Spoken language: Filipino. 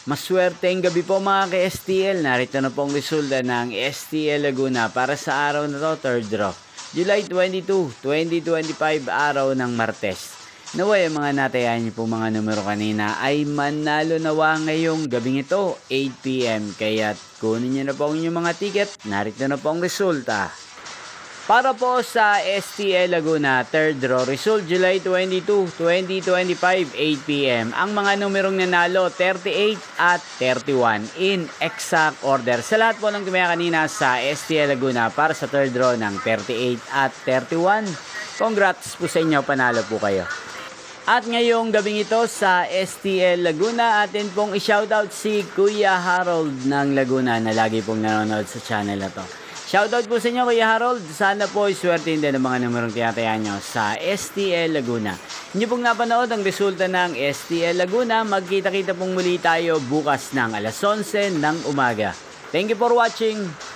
Maswerteng gabi po mga ka-STL. Narito na po ang resulta ng STL Laguna para sa araw na to, third draw. July 22, 2025, araw ng Martes. Naway ang mga natayan niyo po mga numero kanina ay manalo nawa ngayong gabing ito, 8 PM. Kaya kunin niyo na po ang inyong mga ticket. Narito na po ang resulta. Para po sa STL Laguna, third draw result July 22, 2025, 8 PM. Ang mga numerong nanalo, 38 at 31 in exact order. Sa lahat po ng tumaya kanina sa STL Laguna para sa third draw ng 38 at 31, congrats po sa inyo, panalo po kayo. At ngayong gabing ito sa STL Laguna, atin pong i-shoutout si Kuya Harold ng Laguna na lagi pong nanonood sa channel na to. Shoutout po sa inyo Kuya Harold, sana po iswertein din ang mga numerong tinatayan nyo sa STL Laguna. Hindi pong napanood ang resulta ng STL Laguna, magkita-kita pong muli tayo bukas ng alas 11 ng umaga. Thank you for watching!